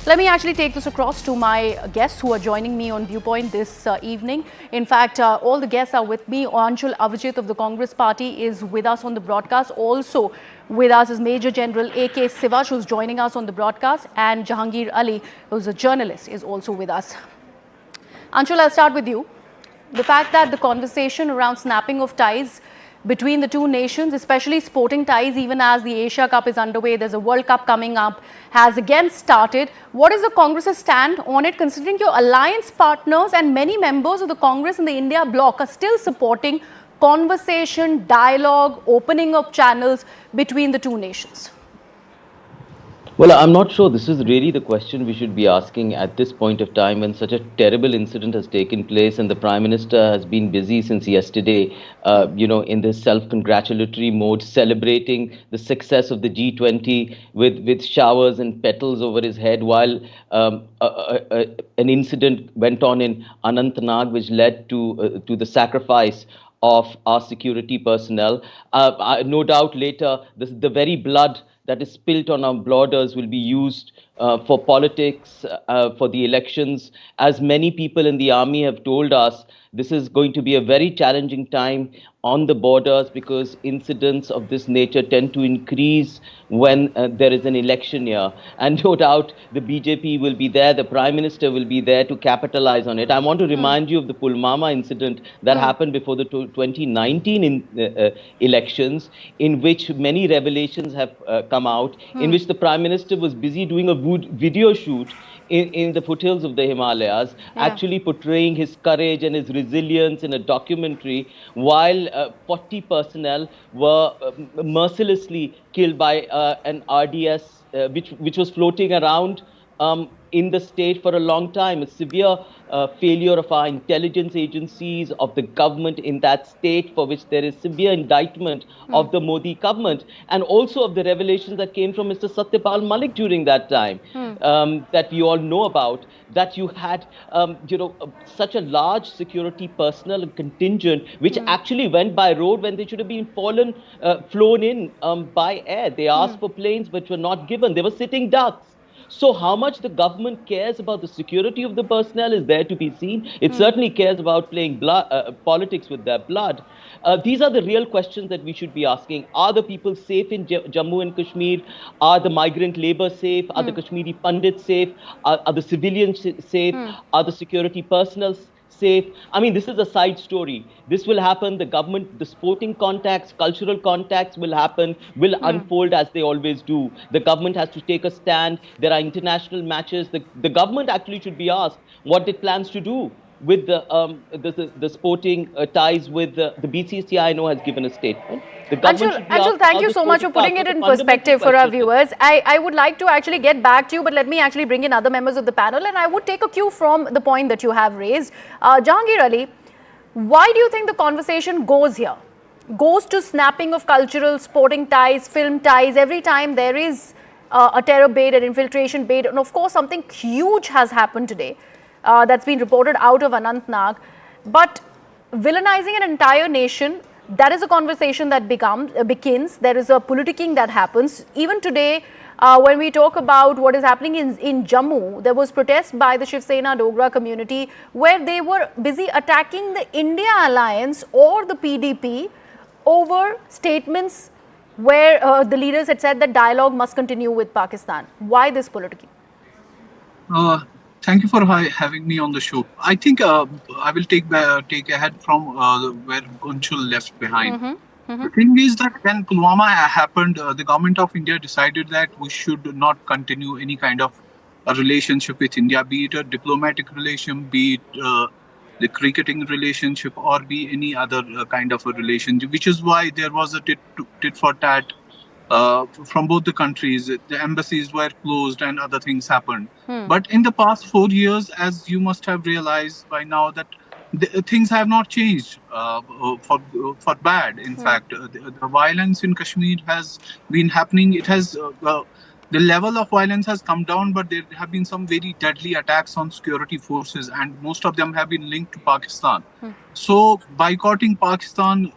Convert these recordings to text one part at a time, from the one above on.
Let me actually take this across to my guests who are joining me on Viewpoint this evening. In fact, all the guests are with me. Anshul Avijit of the Congress Party is with us on the broadcast. Also with us is Major General A.K. Sivash, who's joining us on the broadcast. And Jehangir Ali, who's a journalist, is also with us. Anshul, I'll start with you. The fact that the conversation around snapping of ties between the two nations, especially sporting ties, even as the Asia Cup is underway, there's a World Cup coming up, has again started. What is the Congress's stand on it, considering your alliance partners and many members of the Congress and the India bloc are still supporting conversation, dialogue, opening up channels between the two nations? Well, I'm not sure this is really the question we should be asking at this point of time when such a terrible incident has taken place and the Prime Minister has been busy since yesterday, in this self-congratulatory mode, celebrating the success of the G20 with showers and petals over his head while an incident went on in Anantnag which led to the sacrifice of our security personnel. No doubt later, the very blood that is spilt on our borders will be used for politics, for the elections. As many people in the army have told us, this is going to be a very challenging time on the borders because incidents of this nature tend to increase when there is an election year. And no doubt the BJP will be there, the Prime Minister will be there to capitalize on it. I want to remind you of the Pulwama incident that happened before the 2019 elections, in which many revelations have come out, in which the Prime Minister was busy doing a video shoot in the foothills of the Himalayas, actually portraying his courage and his resilience in a documentary, while 40 personnel were mercilessly killed by an RDS which was floating around in the state for a long time. A severe failure of our intelligence agencies, of the government in that state, for which there is severe indictment of the Modi government, and also of the revelations that came from Mr. Satyapal Malik during that time, that we all know about, that you had such a large security personnel and contingent which actually went by road when they should have been flown in by air. They asked for planes which were not given. They were sitting ducks. So how much the government cares about the security of the personnel is there to be seen. It certainly cares about playing politics with their blood. These are the real questions that we should be asking. Are the people safe in Jammu and Kashmir? Are the migrant labor safe? Are the Kashmiri Pandits safe? Are the civilians safe? Are the security personnel safe? I mean, this is a side story. This will happen. The government, the sporting contacts, cultural contacts will happen, will unfold as they always do. The government has to take a stand. There are international matches. The government actually should be asked what it plans to do with the sporting ties with the BCCI. I know has given a statement. Anshul, thank you so much for putting it in perspective for our viewers. I would like to actually get back to you, but let me actually bring in other members of the panel, and I would take a cue from the point that you have raised. Jehangir Ali, why do you think the conversation goes here? Goes to snapping of cultural, sporting ties, film ties, every time there is a terror bait, an infiltration bait, and of course something huge has happened today that's been reported out of Anantnag. But villainizing an entire nation, that is a conversation that begins. There is a politicking that happens. Even today, when we talk about what is happening in Jammu, there was protest by the Shiv Sena Dogra community where they were busy attacking the India alliance or the PDP over statements where the leaders had said that dialogue must continue with Pakistan. Why this politicking? Thank you for having me on the show. I think I will take ahead from where Anshul left behind. The thing is that when Pulwama happened, the government of India decided that we should not continue any kind of a relationship with India, be it a diplomatic relation, be it the cricketing relationship, or be any other kind of a relationship, which is why there was a tit for tat from both the countries. The embassies were closed and other things happened. But in the past 4 years, as you must have realized by now, that things have not changed for bad. In fact, the violence in Kashmir has been happening. It has the level of violence has come down, but there have been some very deadly attacks on security forces, and most of them have been linked to Pakistan. So boycotting Pakistan,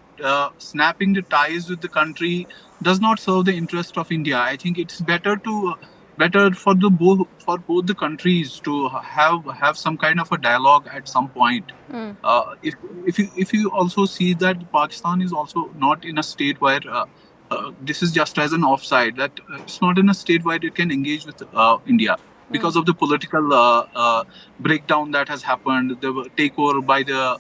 snapping the ties with the country, does not serve the interest of India. I think it's better to better for both the countries to have some kind of a dialogue at some point. If you also see that Pakistan is also not in a state where this is just as an offside, that it's not in a state where it can engage with India because of the political breakdown that has happened, the takeover by the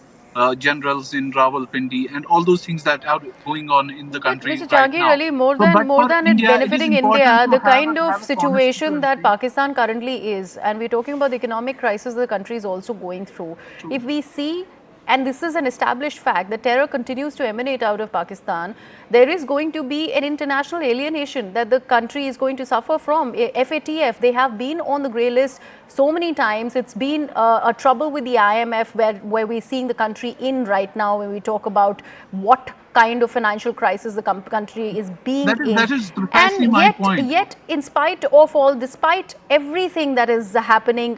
generals in Rawalpindi, and all those things that are going on in the But country Mr. right Jehangir now. Ali, more So, than but more for than it India, it is benefiting important India, to the kind of have a situation that constituency. Pakistan currently is, and we're talking about the economic crisis the country is also going through. If we see, and this is an established fact, that terror continues to emanate out of Pakistan, there is going to be an international alienation that the country is going to suffer from. FATF, they have been on the grey list so many times. It's been a trouble with the IMF where we're seeing the country in right now when we talk about what kind of financial crisis the country is being That in. is precisely And my point. yet, in spite of all, despite everything that is happening,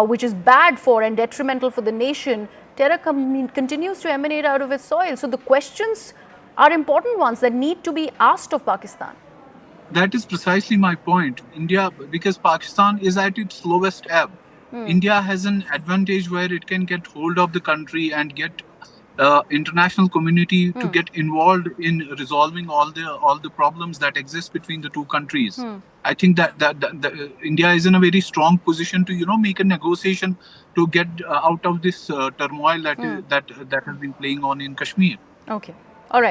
which is bad for and detrimental for the nation, terror continues to emanate out of its soil. So the questions are important ones that need to be asked of Pakistan. That is precisely my point. India, because Pakistan is at its lowest ebb. India has an advantage where it can get hold of the country and get international community to get involved in resolving all the problems that exist between the two countries. I think that India is in a very strong position to make a negotiation to get out of this turmoil that has been playing on in Kashmir. Okay.